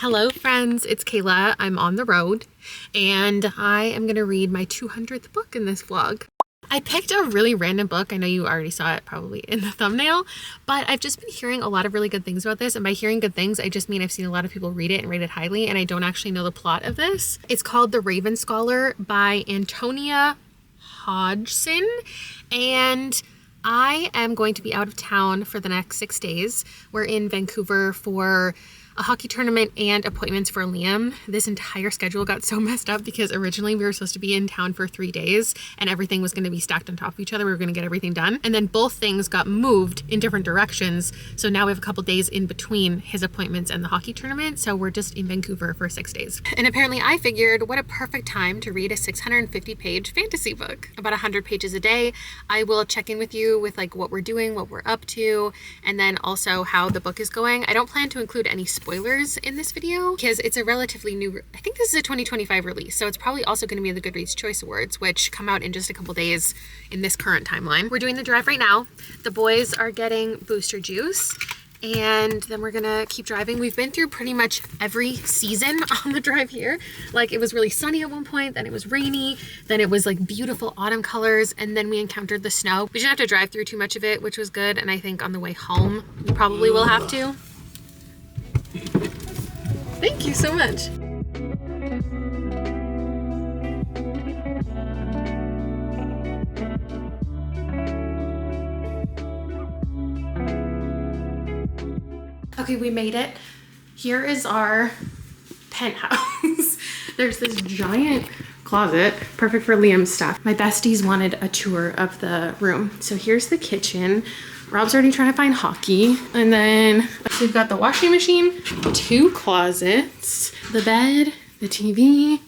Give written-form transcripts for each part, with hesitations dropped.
Hello friends, it's Kayla. I'm on the road and I am going to read my 200th book in this vlog. I picked a really random book. I know you already saw it probably in the thumbnail, but I've just been hearing a lot of really good things about this. And by hearing good things, I just mean I've seen a lot of people read it and rate it highly, and I don't actually know the plot of this. It's called The Raven Scholar by Antonia Hodgson, and I am going to be out of town for the next 6 days. We're in Vancouver for a hockey tournament and appointments for Liam. This entire schedule got so messed up because originally we were supposed to be in town for 3 days and everything was going to be stacked on top of each other. We were going to get everything done. And then both things got moved in different directions. So now we have a couple days in between his appointments and the hockey tournament. So we're just in Vancouver for 6 days. And apparently I figured what a perfect time to read a 650-page fantasy book, about 100 pages a day. I will check in with you with like what we're doing, what we're up to, and then also how the book is going. I don't plan to include any spoilers in this video because it's a relatively new, I think this is a 2025 release, so it's probably also going to be in the Goodreads Choice Awards, which come out in just a couple days in this current timeline. We're doing the drive right now. The boys are getting booster juice and then we're gonna keep driving. We've been through pretty much every season on the drive here. Like, it was really sunny at one point, then it was rainy, then it was like beautiful autumn colors, and then we encountered the snow. We didn't have to drive through too much of it, which was good, and I think on the way home we probably will have to. Thank you so much. Okay, we made it. Here is our penthouse. There's this giant closet, perfect for Liam's stuff. My besties wanted a tour of the room. So here's the kitchen. Rob's already trying to find hockey. And then we've got the washing machine, 2 closets, the bed, the TV,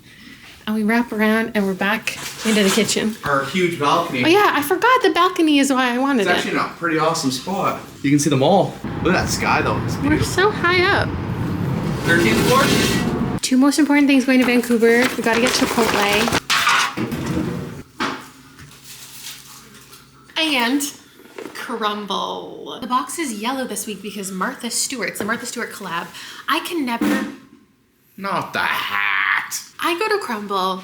and we wrap around and we're back into the kitchen. Our huge balcony. Oh yeah, I forgot the balcony is why I wanted it. It's actually a pretty awesome spot. You can see them all. Look at that sky though. It's We're beautiful. so high up. 13th floor? 2 most important things going to Vancouver. We gotta get Chipotle. And crumble. The box is yellow this week because Martha Stewart's the Martha Stewart collab. I can never. Not the hat. I go to Crumble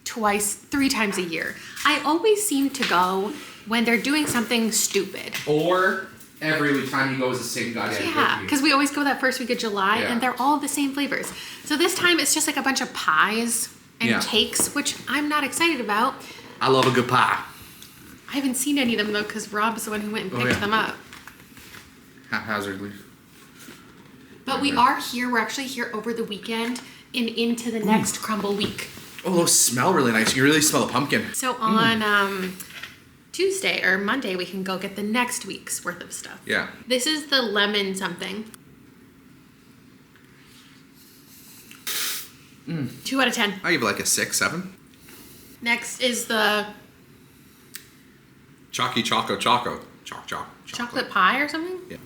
3 times a year. I always seem to go when they're doing something stupid. Or every time you go is the same goddamn Yeah, because we always go that first week of July Yeah. and they're all the same flavors. So this time it's just like a bunch of pies and cakes, which I'm not excited about. I love a good pie. I haven't seen any of them though because Rob's the one who went and picked them up. Haphazardly. But we are here. We're actually here over the weekend and into the next Crumble week. Oh, those smell really nice. You can really smell the pumpkin. So on Tuesday or Monday, we can go get the next week's worth of stuff. Yeah. This is the lemon something. 2 out of 10. I give it like a 6, 7. Next is the Chocky Choco. chocolate pie or something. Yeah.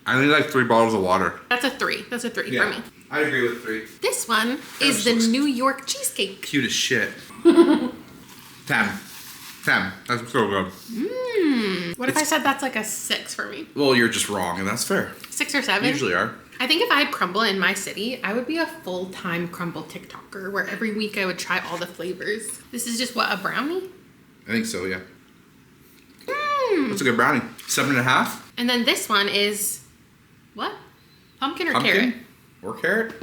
I need like 3 bottles of water. That's a 3. That's a 3 for me. I agree with 3. This one is the New York cheesecake. Cute as shit. 10. 10. That's so good. What if I said that's like a 6 for me? Well, you're just wrong, and that's fair. 6 or 7? Usually are. I think if I had Crumble in my city, I would be a full-time Crumble TikToker where every week I would try all the flavors. This is just what, a brownie? I think so, yeah. That's a good brownie. 7.5. And then this one is what? Pumpkin or carrot? Or carrot?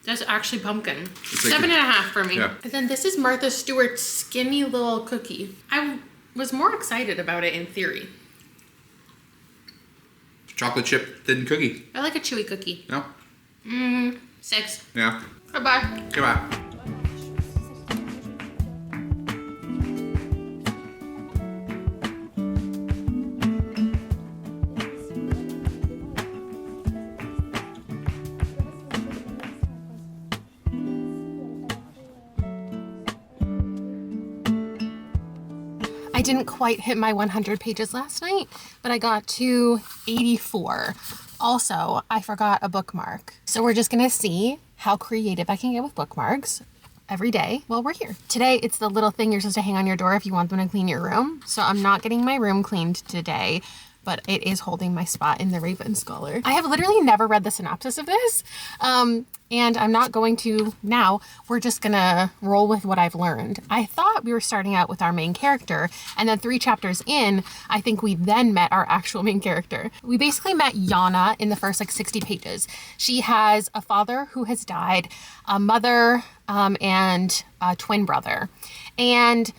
That's actually pumpkin. like 7.5 for me. Yeah. And then this is Martha Stewart's skinny little cookie. I was more excited about it in theory. Chocolate chip thin cookie. I like a chewy cookie. No? 6. Yeah. Bye-bye. Come on. I didn't quite hit my 100 pages last night, but I got to 84. Also, I forgot a bookmark. So we're just gonna see how creative I can get with bookmarks every day while we're here. Today, it's the little thing you're supposed to hang on your door if you want them to clean your room. So I'm not getting my room cleaned today. but it is holding my spot in the Raven Scholar. I have literally never read the synopsis of this, and I'm not going to now. We're just gonna roll with what I've learned. I thought we were starting out with our main character, and then 3 chapters in, I think we then met our actual main character. We basically met Yana in the first like 60 pages. She has a father who has died, a mother, and a twin brother. And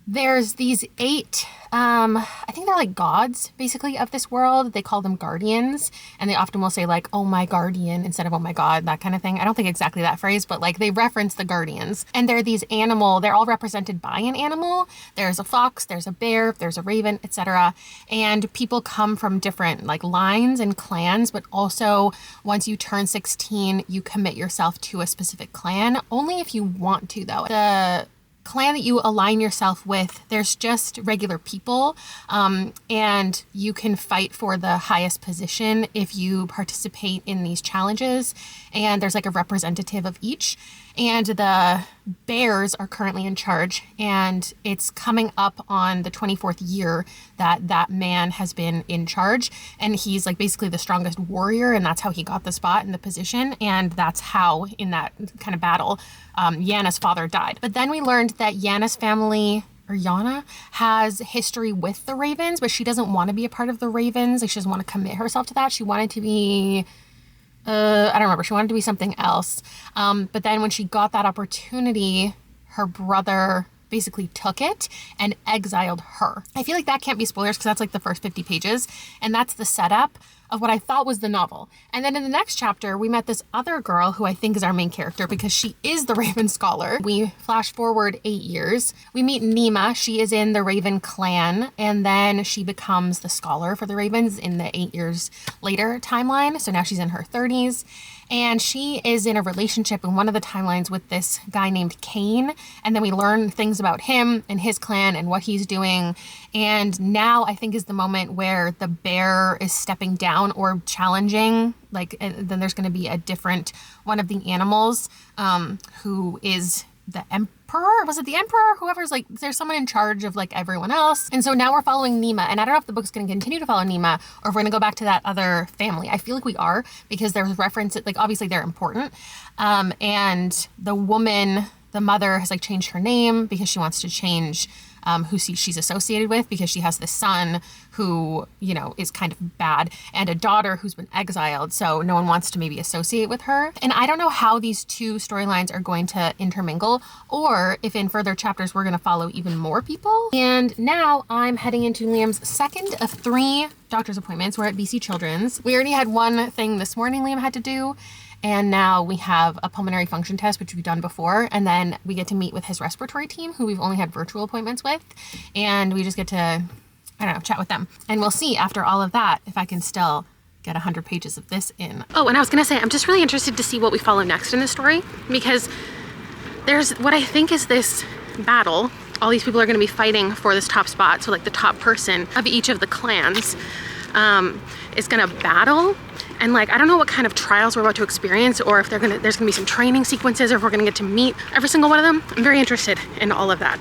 there's these 8, I think they're like gods basically of this world. They call them guardians, and they often will say like, oh my guardian, instead of oh my god, that kind of thing. I don't think exactly that phrase, but like they reference the guardians. And they're these they're all represented by an animal. There's a fox, there's a bear, there's a raven, etc. And people come from different like lines and clans, but also once you turn 16, you commit yourself to a specific clan, only if you want to though. The clan that you align yourself with, there's just regular people, and you can fight for the highest position if you participate in these challenges, and there's like a representative of each. And the bears are currently in charge, and it's coming up on the 24th year that that man has been in charge, and he's like basically the strongest warrior, and that's how he got the spot in the position, and that's how in that kind of battle Yana's father died. But then we learned that Yana's family, or Yana, has history with the Ravens, but she doesn't want to be a part of the Ravens. Like, she doesn't want to commit herself to that. She wanted to be I don't remember. She wanted to be something else. But then when she got that opportunity, her brother basically took it and exiled her. I feel like that can't be spoilers because that's like the first 50 pages. And that's the setup of what I thought was the novel. And then in the next chapter, we met this other girl who I think is our main character because she is the Raven Scholar. We flash forward 8 years. We meet Nima. She is in the Raven clan, and then she becomes the scholar for the Ravens in the 8 years later timeline. So now she's in her 30s. And she is in a relationship in one of the timelines with this guy named Kane. And then we learn things about him and his clan and what he's doing. And now I think is the moment where the bear is stepping down or challenging. Like, and then there's going to be a different one of the animals who is the emperor. Was it the emperor? Whoever's like, there's someone in charge of like everyone else. And so now we're following Nima, and I don't know if the book's going to continue to follow Nima or if we're going to go back to that other family. I feel like we are, because there's reference, like obviously they're important. And the woman, the mother, has like changed her name because she wants to change who she's associated with, because she has this son who, you know, is kind of bad, and a daughter who's been exiled, so no one wants to maybe associate with her. And I don't know how these two storylines are going to intermingle, or if in further chapters we're going to follow even more people. And now I'm heading into Liam's second of 3 doctor's appointments. We're at BC Children's. We already had one thing this morning Liam had to do, and now we have a pulmonary function test, which we've done before. And then we get to meet with his respiratory team, who we've only had virtual appointments with. And we just get to, I don't know, chat with them. And we'll see after all of that if I can still get 100 pages of this in. Oh, and I was going to say, I'm just really interested to see what we follow next in this story, because there's what I think is this battle. All these people are going to be fighting for this top spot. So like the top person of each of the clans is going to battle. And like, I don't know what kind of trials we're about to experience, or if there's gonna be some training sequences, or if we're gonna get to meet every single one of them. I'm very interested in all of that.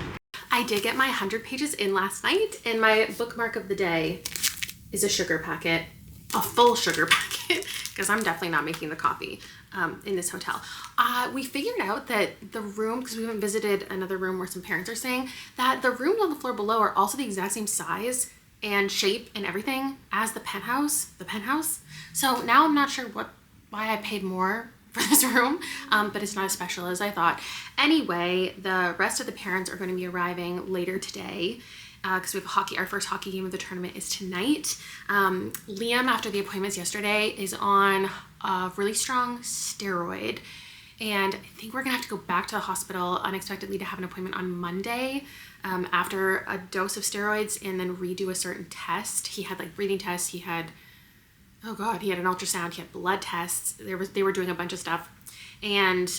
I did get my 100 pages in last night, and my bookmark of the day is a sugar packet, a full sugar packet, because I'm definitely not making the coffee in this hotel. We figured out that the room, because we haven't visited another room where some parents are staying, that the rooms on the floor below are also the exact same size and shape and everything as the penthouse. So now I'm not sure why I paid more for this room, but it's not as special as I thought. Anyway, the rest of the parents are going to be arriving later today, because we have our first hockey game of the tournament is tonight. Liam, after the appointments yesterday, is on a really strong steroid. And I think we're gonna have to go back to the hospital unexpectedly to have an appointment on Monday after a dose of steroids, and then redo a certain test. He had like breathing tests, he had an ultrasound, he had blood tests. They were doing a bunch of stuff. And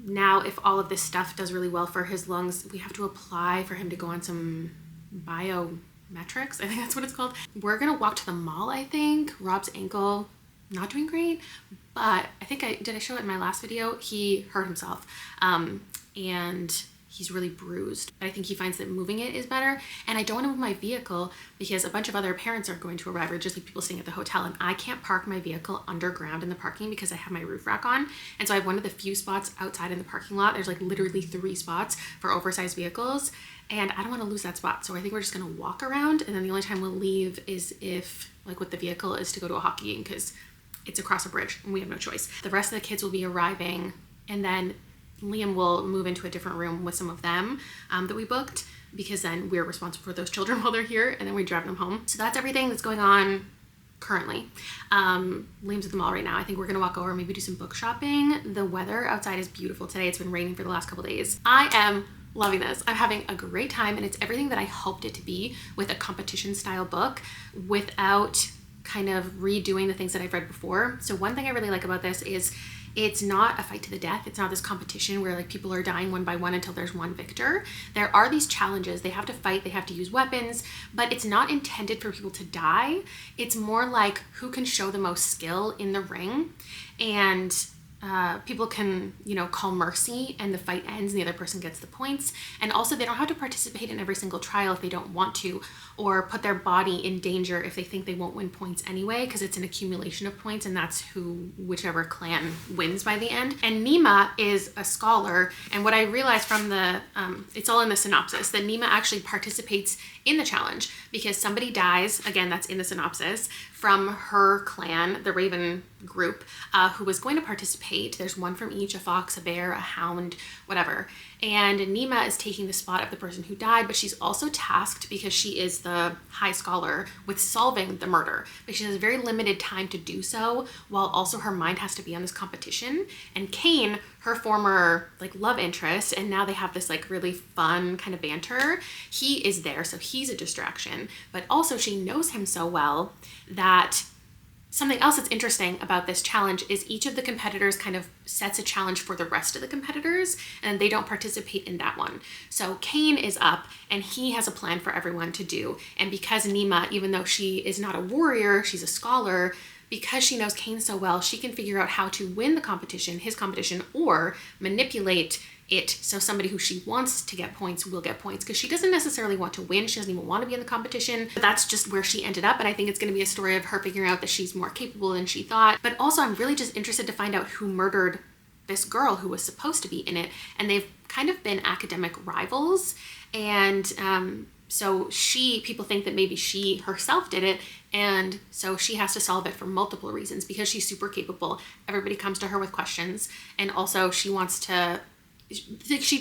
now if all of this stuff does really well for his lungs, we have to apply for him to go on some biometrics. I think that's what it's called. We're gonna walk to the mall, I think. Rob's ankle, not doing great, but I think did I show it in my last video? He hurt himself. And he's really bruised. But I think he finds that moving it is better. And I don't want to move my vehicle because a bunch of other parents are going to arrive, or just like people staying at the hotel, and I can't park my vehicle underground in the parking because I have my roof rack on. And so I have one of the few spots outside in the parking lot. There's like literally 3 spots for oversized vehicles, and I don't want to lose that spot. So I think we're just going to walk around, and then the only time we'll leave is if, like with the vehicle, is to go to a hockey game because it's across a bridge and we have no choice. The rest of the kids will be arriving, and then Liam will move into a different room with some of them that we booked, because then we're responsible for those children while they're here, and then we drive them home. So that's everything that's going on currently. Liam's at the mall right now. I think we're gonna walk over, maybe do some book shopping. The weather outside is beautiful today. It's been raining for the last couple days. I am loving this. I'm having a great time, and it's everything that I hoped it to be with a competition style book without kind of redoing the things that I've read before. So one thing I really like about this is it's not a fight to the death. It's not this competition where like people are dying one by one until there's one victor. There are these challenges. They have to fight, they have to use weapons, but it's not intended for people to die. It's more like who can show the most skill in the ring, and people can, you know, call mercy and the fight ends and the other person gets the points. And also they don't have to participate in every single trial if they don't want to, or put their body in danger if they think they won't win points anyway, because it's an accumulation of points, and that's whichever clan wins by the end. And Nima is a scholar, and what I realized from the, it's all in the synopsis, that Nima actually participates in the challenge because somebody dies, again, that's in the synopsis, from her clan, the Raven group, who was going to participate. There's one from each, a fox, a bear, a hound, whatever. And Nima is taking the spot of the person who died, but she's also tasked, because she is the high scholar, with solving the murder. But she has very limited time to do so, while also her mind has to be on this competition. And Kane, her former like love interest, and now they have this like really fun kind of banter, he is there, so he's a distraction. But also she knows him so well that something else that's interesting about this challenge is each of the competitors kind of sets a challenge for the rest of the competitors, and they don't participate in that one. So Kane is up, and he has a plan for everyone to do. And because Nima, even though she is not a warrior, she's a scholar, because she knows Kane so well, she can figure out how to win the competition, his competition, or manipulate it so somebody who she wants to get points will get points, because she doesn't necessarily want to win. She doesn't even want to be in the competition, but that's just where she ended up. And I think it's going to be a story of her figuring out that she's more capable than she thought. But also I'm really just interested to find out who murdered this girl who was supposed to be in it. And they've kind of been academic rivals. And so people think that maybe she herself did it. And so she has to solve it for multiple reasons, because she's super capable. Everybody comes to her with questions. And also she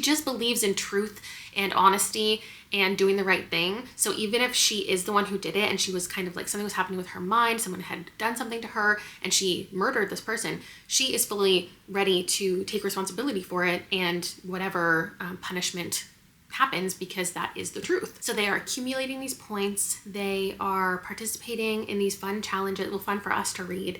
just believes in truth and honesty and doing the right thing. So even if she is the one who did it, and she was kind of like, something was happening with her mind, someone had done something to her and she murdered this person, she is fully ready to take responsibility for it, and whatever punishment happens, because that is the truth. So they are accumulating these points. They are participating in these fun challenges. Well, fun for us to read.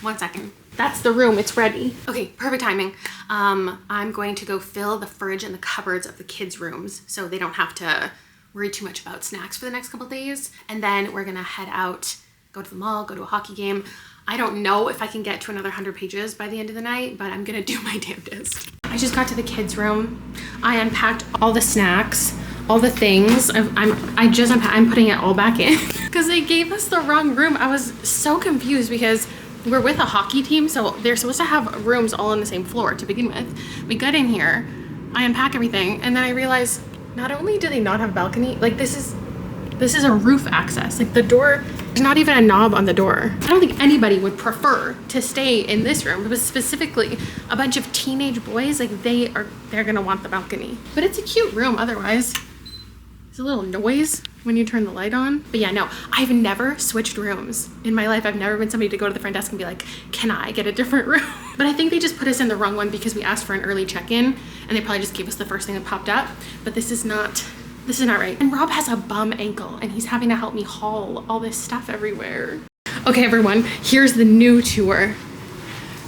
One second. That's the room. It's ready. Okay, perfect timing. I'm going to go fill the fridge and the cupboards of the kids' rooms so they don't have to worry too much about snacks for the next couple days. And then we're gonna head out, go to the mall, go to a hockey game. I don't know if I can get to another 100 pages by the end of the night, but I'm gonna do my damnedest. I just got to the kids' room. I unpacked all the snacks, all the things. I'm putting it all back in because they gave us the wrong room. I was so confused because we're with a hockey team, so they're supposed to have rooms all on the same floor to begin with. We got in here, I unpack everything, and then I realized not only do they not have a balcony, like this is a roof access. Like the door, there's not even a knob on the door. I don't think anybody would prefer to stay in this room. It was specifically a bunch of teenage boys, like they're gonna want the balcony. But it's a cute room otherwise. There's a little noise when you turn the light on. But yeah, no, I've never switched rooms in my life. I've never been somebody to go to the front desk and be like, can I get a different room? But I think they just put us in the wrong one because we asked for an early check-in, and they probably just gave us the first thing that popped up. But this is not right. And Rob has a bum ankle, and he's having to help me haul all this stuff everywhere. Okay, everyone, here's the new tour.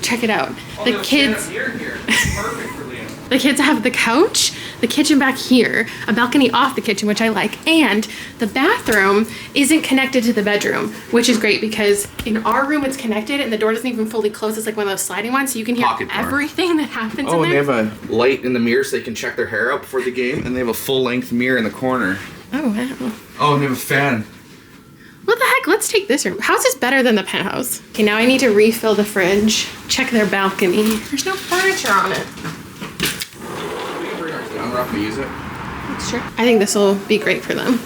Check it out. The kids. Perfect for Liam. The kids have the couch. the kitchen back here, a balcony off the kitchen, which I like, and the bathroom isn't connected to the bedroom, which is great because in our room it's connected and the door doesn't even fully close. It's like one of those sliding ones, so you can hear everything that happens in there. Oh, and they have a light in the mirror so they can check their hair out before the game, and they have a full-length mirror in the corner. Oh, wow. Oh, and they have a fan. What the heck? Let's take this room. How's this better than the penthouse? Okay, now I need to refill the fridge. Check their balcony. There's no furniture on it. We can bring ours down. We're not going to use it. That's true. I think this will be great for them.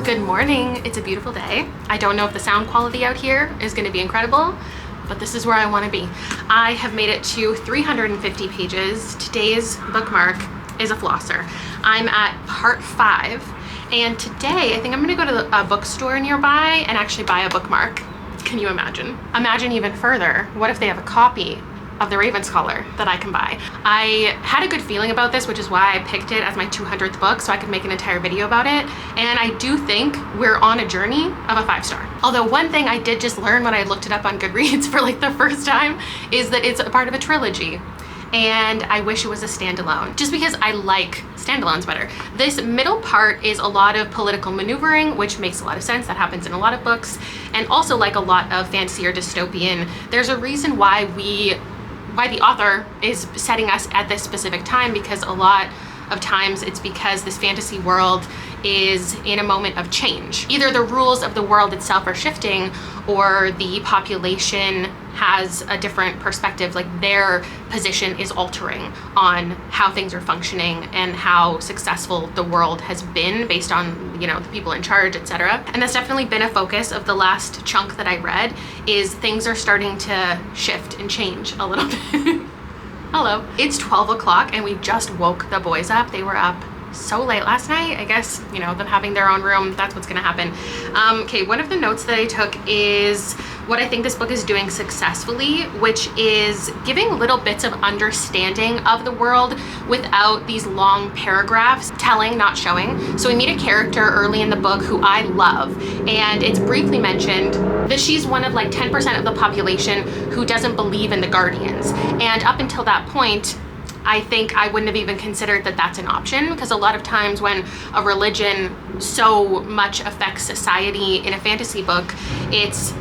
Good morning. It's a beautiful day. I don't know if the sound quality out here is going to be incredible, but this is where I want to be. I have made it to 350 pages. Today's bookmark is a flosser. I'm at part 5, and today I think I'm going to go to a bookstore nearby and actually buy a bookmark. Can you imagine? Imagine even further, what if they have a copy of the Ravenscaller that I can buy? I had a good feeling about this, which is why I picked it as my 200th book, so I could make an entire video about it. And I do think we're on a journey of a 5-star. Although one thing I did just learn when I looked it up on Goodreads for like the first time is that it's a part of a trilogy. And I wish it was a standalone, just because I like standalones better. This middle part is a lot of political maneuvering, which makes a lot of sense. That happens in a lot of books. And also, like a lot of fantasy or dystopian, there's a reason why the author is setting us at this specific time, because a lot of times it's because this fantasy world is in a moment of change. Either the rules of the world itself are shifting, or the population has a different perspective, like their position is altering on how things are functioning and how successful the world has been based on, you know, the people in charge, etc. And that's definitely been a focus of the last chunk that I read, is things are starting to shift and change a little bit. Hello. It's 12 o'clock and we just woke the boys up. They were up so late last night. I guess, you know, them having their own room, that's what's gonna happen. Okay, one of the notes that I took is what I think this book is doing successfully, which is giving little bits of understanding of the world without these long paragraphs, telling, not showing. So we meet a character early in the book who I love, and it's briefly mentioned that she's one of like 10% of the population who doesn't believe in the Guardians. And up until that point, I think I wouldn't have even considered that that's an option, because a lot of times when a religion so much affects society in a fantasy book, it's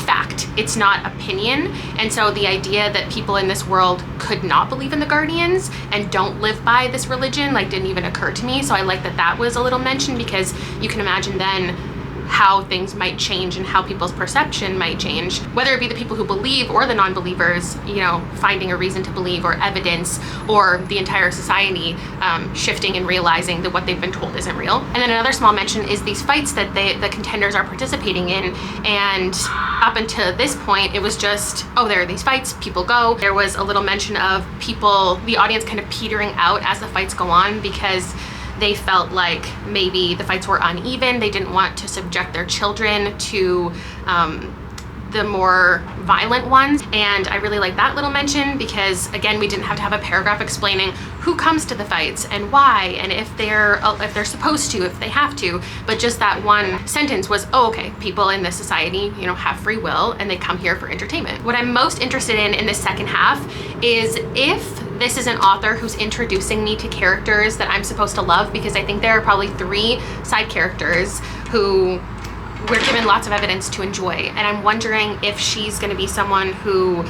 fact, it's not opinion. And so the idea that people in this world could not believe in the Guardians and don't live by this religion like didn't even occur to me. So I like that that was a little mentioned, because you can imagine then how things might change and how people's perception might change, whether it be the people who believe or the non-believers, you know, finding a reason to believe or evidence, or the entire society shifting and realizing that what they've been told isn't real. And then another small mention is these fights that the contenders are participating in. And up until this point, it was just, oh, there are these fights, people go. There was a little mention of people, the audience kind of petering out as the fights go on, because they felt like maybe the fights were uneven. They didn't want to subject their children to the more violent ones. And I really like that little mention, because again, we didn't have to have a paragraph explaining who comes to the fights and why, and if they're supposed to, if they have to, but just that one sentence was, oh, okay, people in this society, you know, have free will and they come here for entertainment. What I'm most interested in this second half is if this is an author who's introducing me to characters that I'm supposed to love, because I think there are probably 3 side characters who we're given lots of evidence to enjoy. And I'm wondering if she's going to be someone who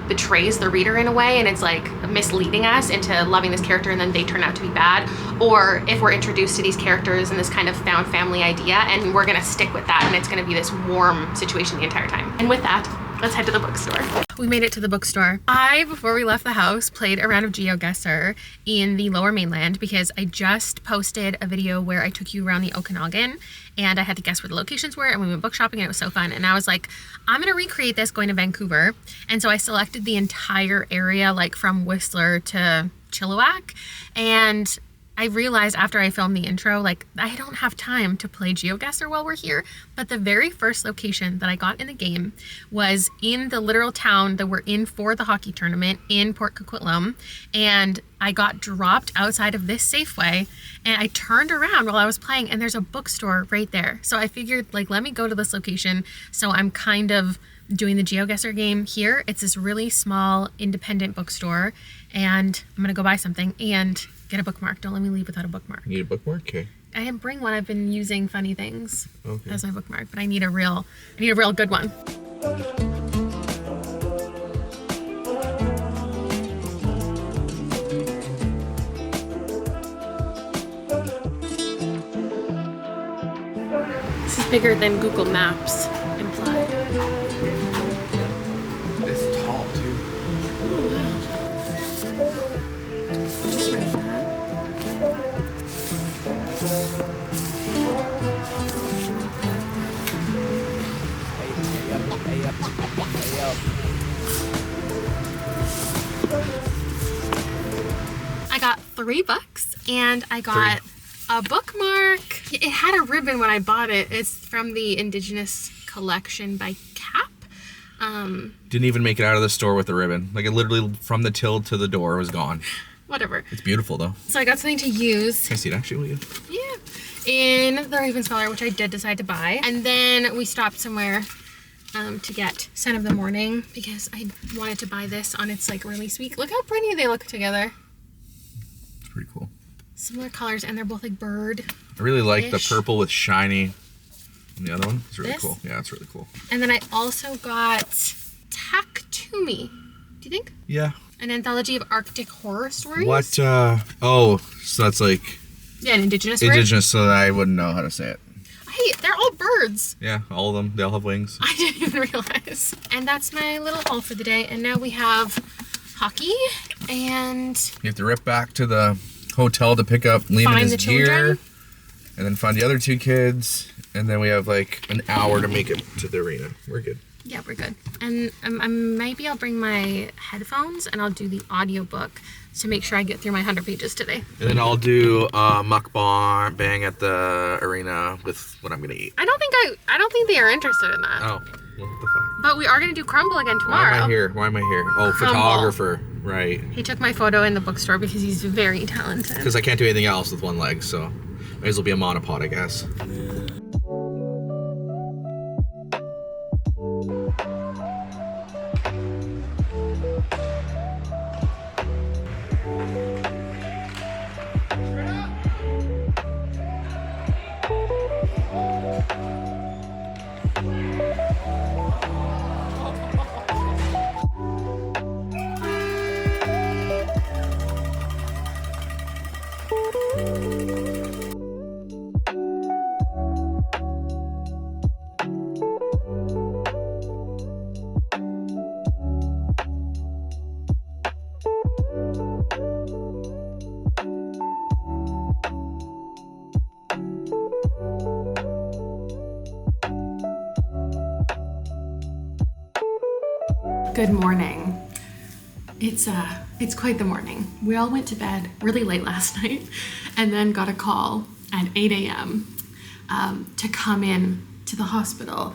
betrays the reader in a way, and it's like misleading us into loving this character and then they turn out to be bad, or if we're introduced to these characters and this kind of found family idea and we're going to stick with that and it's going to be this warm situation the entire time. And with that, let's head to the bookstore. We made it to the bookstore. Before we left the house, played a round of GeoGuessr in the Lower Mainland, because I just posted a video where I took you around the Okanagan and I had to guess where the locations were, and we went book shopping and it was so fun. And I was like, I'm gonna recreate this going to Vancouver. And so I selected the entire area, like from Whistler to Chilliwack, and I realized after I filmed the intro, like, I don't have time to play GeoGuessr while we're here, but the very first location that I got in the game was in the literal town that we're in for the hockey tournament in Port Coquitlam, and I got dropped outside of this Safeway, and I turned around while I was playing, and there's a bookstore right there. So I figured, like, let me go to this location, so I'm kind of doing the GeoGuessr game here. It's this really small independent bookstore, and I'm gonna go buy something and get a bookmark. Don't let me leave without a bookmark. You need a bookmark? Okay. I didn't bring one. I've been using funny things Okay. as my bookmark, but I need a real good one. This is bigger than Google Maps implied. It's tall too. Just read that. I got 3 books and I got a bookmark. It had a ribbon when I bought it. It's from the Indigenous collection by Cap. Didn't even make it out of the store with the ribbon. Like, it literally from the till to the door was gone. Whatever. It's beautiful though. So I got something to use. Can I see it actually? Will you? Yeah. In the Raven Scholar, which I did decide to buy. And then we stopped somewhere to get Scent of the Morning because I wanted to buy this on its like release week. Look how pretty they look together. It's pretty cool. Similar colors, and they're both like bird. I really like the Ish. purple with shiny. And the other one is really This? cool. Yeah, it's really cool. And then I also got Tack to Me. Do you think? Yeah. An anthology of Arctic horror stories. What? Oh, so that's like Yeah, an indigenous word. indigenous, so that I wouldn't know how to say it. Hey, they're all birds. Yeah, all of them. They all have wings. I didn't even realize. And that's my little haul for the day. And now we have hockey and You have to rip back to the hotel to pick up Liam and Find his the gear, children. and then find the other 2 kids, and then we have like an hour to make it to the arena. We're good. yeah, we're good. And maybe I'll bring my headphones and I'll do the audiobook to make sure I get through my 100 pages today. And then I'll do a mukbang bang at the arena with what I'm gonna eat. I don't think they are interested in that. Oh, well, what the fuck? But we are gonna do Crumble again Why tomorrow. am I here? Why am I here? Oh, Crumble. photographer. Right. He took my photo in the bookstore because he's very talented. Because I can't do anything else with one leg, so might as well be a monopod, I guess. Good morning. It's quite the morning. We all went to bed really late last night and then got a call at 8 a.m. To come in to the hospital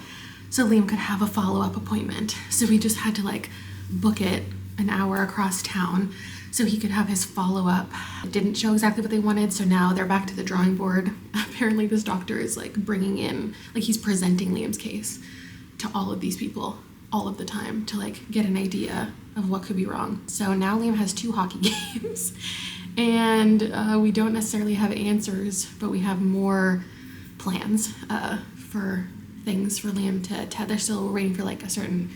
so Liam could have a follow-up appointment. So we just had to like book it an hour across town so he could have his follow-up. It didn't show exactly what they wanted, so now they're back to the drawing board. Apparently this doctor is like bringing in, like he's presenting Liam's case to all of these people all of the time to like get an idea of what could be wrong. So now Liam has 2 hockey games and we don't necessarily have answers, but we have more plans for things for Liam to they're still waiting for like a certain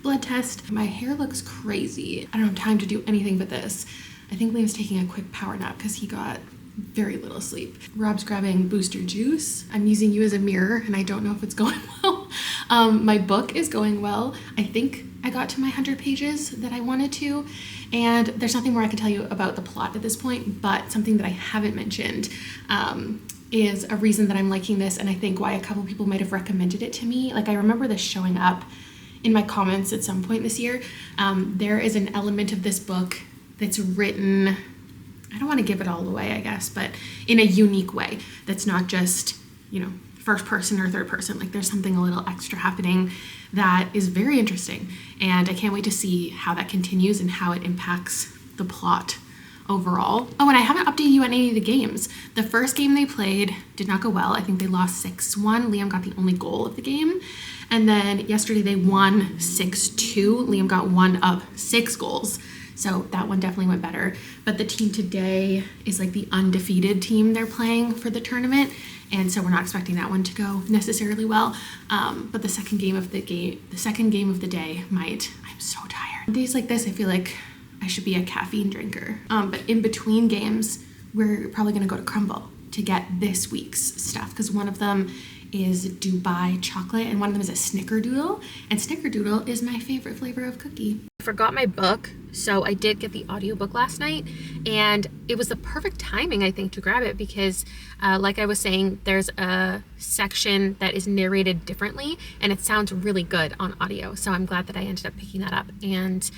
blood test. My hair looks crazy. I don't have time to do anything but this. I think Liam's taking a quick power nap because he got very little sleep. Rob's grabbing Booster Juice. I'm using you as a mirror and I don't know if it's going well. My book is going well. I think I got to my 100 pages that I wanted to, and there's nothing more I can tell you about the plot at this point, but something that I haven't mentioned is a reason that I'm liking this, and I think why a couple people might have recommended it to me. Like, I remember this showing up in my comments at some point this year. There is an element of this book that's written, I don't want to give it all away, I guess, but in a unique way that's not just, you know, first person or third person. Like there's something a little extra happening that is very interesting. And I can't wait to see how that continues and how it impacts the plot overall. Oh, and I haven't updated you on any of the games. The first game they played did not go well. I think they lost 6-1. Liam got the only goal of the game. And then yesterday they won 6-2. Liam got 1 of 6 goals. So that one definitely went better. But the team today is like the undefeated team they're playing for the tournament. And so we're not expecting that one to go necessarily well. But the second game of the day might. I'm so tired. Days like this, I feel like I should be a caffeine drinker. But in between games, we're probably gonna go to Crumble to get this week's stuff, because one of them is Dubai chocolate and one of them is a snickerdoodle, and snickerdoodle is my favorite flavor of cookie. I forgot my book, so I did get the audiobook last night, and it was the perfect timing, I think, to grab it because like I was saying, there's a section that is narrated differently and it sounds really good on audio, so I'm glad that I ended up picking that up. And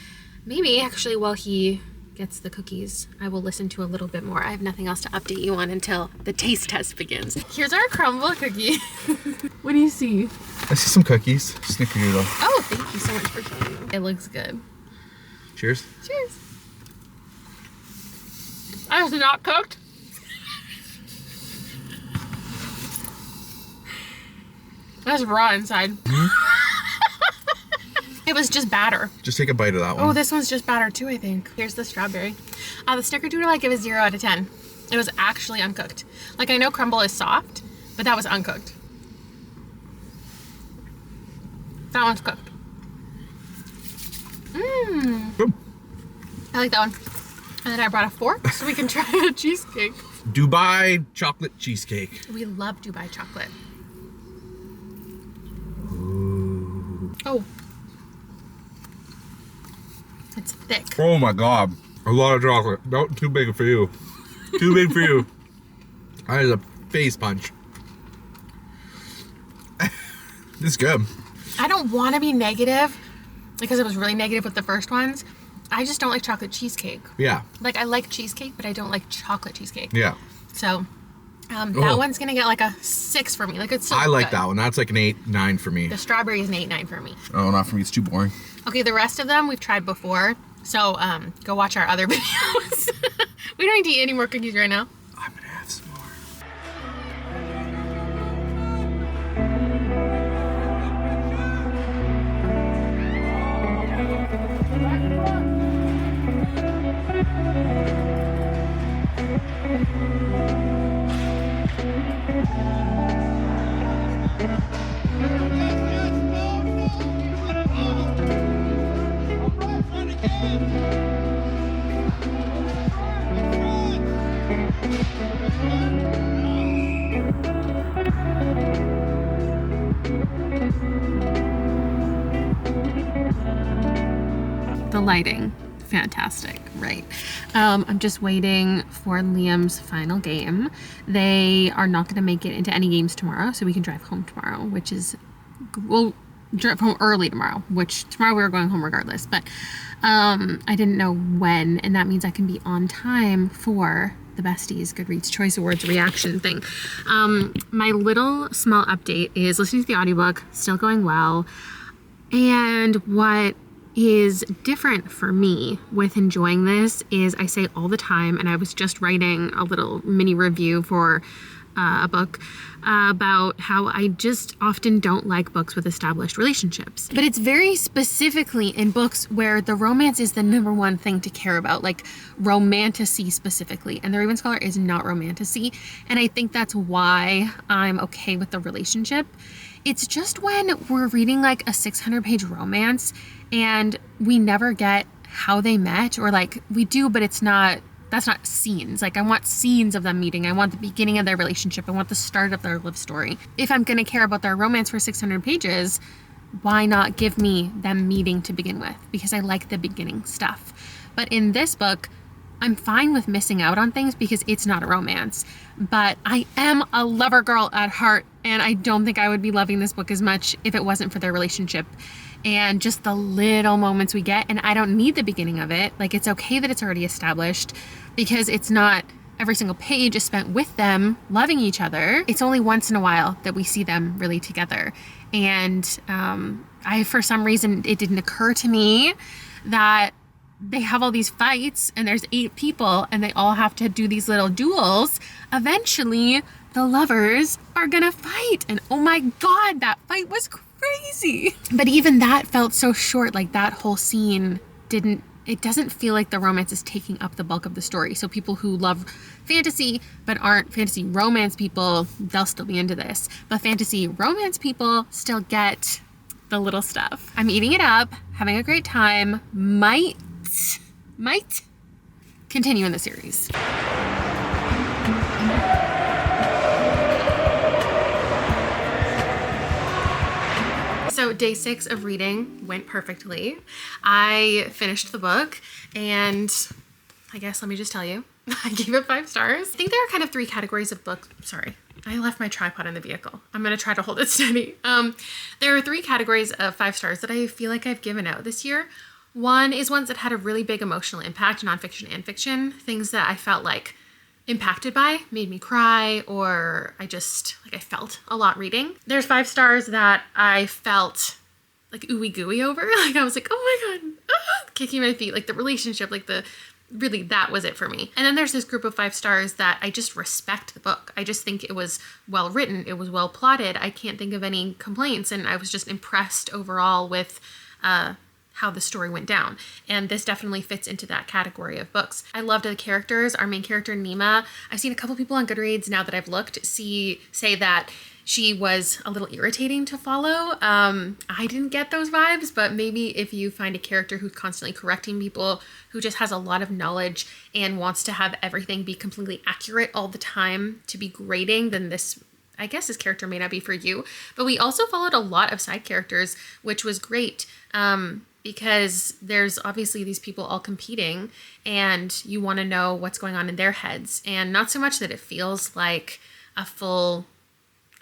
maybe actually while he gets the cookies, I will listen to a little bit more. I have nothing else to update you on until the taste test begins. Here's our crumble cookie. What do you see? I see some cookies. Snickerdoodle. Oh, thank you so much for showing them. It looks good. Cheers. Cheers. I was not cooked. That's raw inside. It was just batter. Just take a bite of that one. Oh, this one's just batter too, I think. Here's the strawberry. The snickerdoodle I give a 0 out of 10. It was actually uncooked. Like I know crumble is soft, but that was uncooked. That one's cooked. Good. I like that one. And then I brought a fork so we can try the cheesecake. Dubai chocolate cheesecake. We love Dubai chocolate. Oh. It's thick. Oh my god. A lot of chocolate. No, too big for you. Too big for you. That is a face punch. This is good. I don't want to be negative because it was really negative with the first ones. I just don't like chocolate cheesecake. Yeah. Like I like cheesecake, but I don't like chocolate cheesecake. Yeah. So that one's gonna get like a 6 for me. Like it's so I like good. that one. That's like an 8, 9 for me. The strawberry is an 8, 9 for me. Oh, not for me. It's too boring. Okay, the rest of them we've tried before. So go watch our other videos. We don't need to eat any more cookies right now. I'm gonna have some more. The lighting, fantastic, right? I'm just waiting for Liam's final game. They are not going to make it into any games tomorrow, so we can drive home tomorrow, which is, we'll drive home early tomorrow, which tomorrow we were going home regardless, but I didn't know when, and that means I can be on time for the Besties Goodreads Choice Awards reaction thing. My little small update is listening to the audiobook, still going well, and what is different for me with enjoying this is I say all the time, and I was just writing a little mini review for a book about how I just often don't like books with established relationships. But it's very specifically in books where the romance is the number one thing to care about, like romantasy specifically. And The Raven Scholar is not romantasy. And I think that's why I'm okay with the relationship. It's just when we're reading like a 600-page romance and we never get how they met, or like we do, but it's not, that's not scenes. Like I want scenes of them meeting. I want the beginning of their relationship. I want the start of their love story. If I'm gonna care about their romance for 600 pages, why not give me them meeting to begin with? Because I like the beginning stuff. But in this book, I'm fine with missing out on things because it's not a romance. But I am a lover girl at heart, and I don't think I would be loving this book as much if it wasn't for their relationship. and just the little moments we get. And I don't need the beginning of it. Like, it's okay that it's already established, because it's not every single page is spent with them loving each other. It's only once in a while that we see them really together. And for some reason, it didn't occur to me that they have all these fights and there's 8 people and they all have to do these little duels. Eventually, the lovers are gonna fight. And oh my God, that fight was crazy. But even that felt so short. Like, that whole scene it doesn't feel like the romance is taking up the bulk of the story. So people who love fantasy but aren't fantasy romance people, they'll still be into this. But fantasy romance people still get the little stuff. I'm eating it up, having a great time. Might continue in the series. So day 6 of reading went perfectly. I finished the book, and I guess let me just tell you, I gave it 5 stars. I think there are kind of 3 categories of books. Sorry, I left my tripod in the vehicle. I'm gonna try to hold it steady. There are 3 categories of 5 stars that I feel like I've given out this year. One is ones that had a really big emotional impact, nonfiction and fiction, things that I felt like impacted by, made me cry, or I felt a lot reading. There's 5 stars that I felt like ooey gooey over. Like, I was like, oh my God, kicking my feet, like the relationship, like really, that was it for me. And then there's this group of 5 stars that I just respect the book. I just think it was well written. It was well plotted. I can't think of any complaints. And I was just impressed overall with, how the story went down. And this definitely fits into that category of books. I loved the characters. Our main character, Nima, I've seen a couple people on Goodreads now that I've looked say that she was a little irritating to follow. I didn't get those vibes, but maybe if you find a character who's constantly correcting people, who just has a lot of knowledge and wants to have everything be completely accurate all the time to be grading, then this character may not be for you. But we also followed a lot of side characters, which was great. Because there's obviously these people all competing and you want to know what's going on in their heads, and not so much that it feels like a full,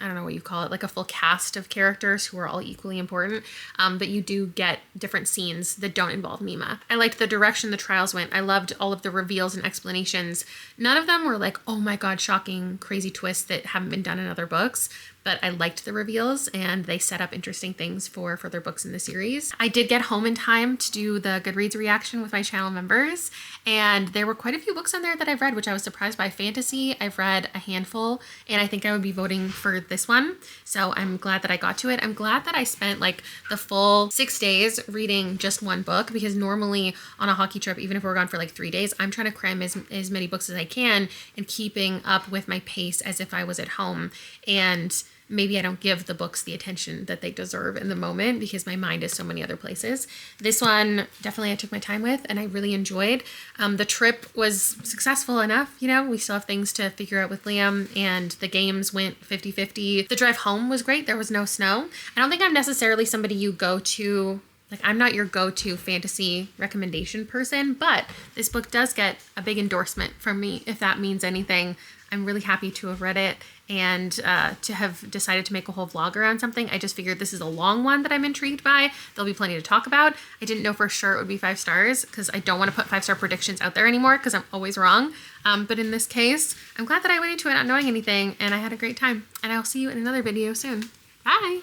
I don't know what you call it, like a full cast of characters who are all equally important, but you do get different scenes that don't involve Nima. I liked the direction the trials went. I loved all of the reveals and explanations. None of them were like, oh my God, shocking, crazy twists that haven't been done in other books. But I liked the reveals, and they set up interesting things for further books in the series. I did get home in time to do the Goodreads reaction with my channel members, and there were quite a few books on there that I've read, which I was surprised by. Fantasy, I've read a handful, and I think I would be voting for this one. So I'm glad that I got to it. I'm glad that I spent like the full 6 days reading just one book, because normally on a hockey trip, even if we're gone for like 3 days, I'm trying to cram as many books as I can and keeping up with my pace as if I was at home. And maybe I don't give the books the attention that they deserve in the moment because my mind is so many other places. This one, definitely I took my time with, and I really enjoyed. The trip was successful enough, we still have things to figure out with Liam, and the games went 50-50. The drive home was great. There was no snow. I don't think I'm necessarily somebody you go to, like, I'm not your go-to fantasy recommendation person, but this book does get a big endorsement from me, if that means anything. I'm really happy to have read it and to have decided to make a whole vlog around something. I just figured this is a long one that I'm intrigued by. There'll be plenty to talk about. I didn't know for sure it would be 5 stars because I don't want to put 5-star predictions out there anymore because I'm always wrong. But in this case, I'm glad that I went into it not knowing anything, and I had a great time. And I'll see you in another video soon. Bye!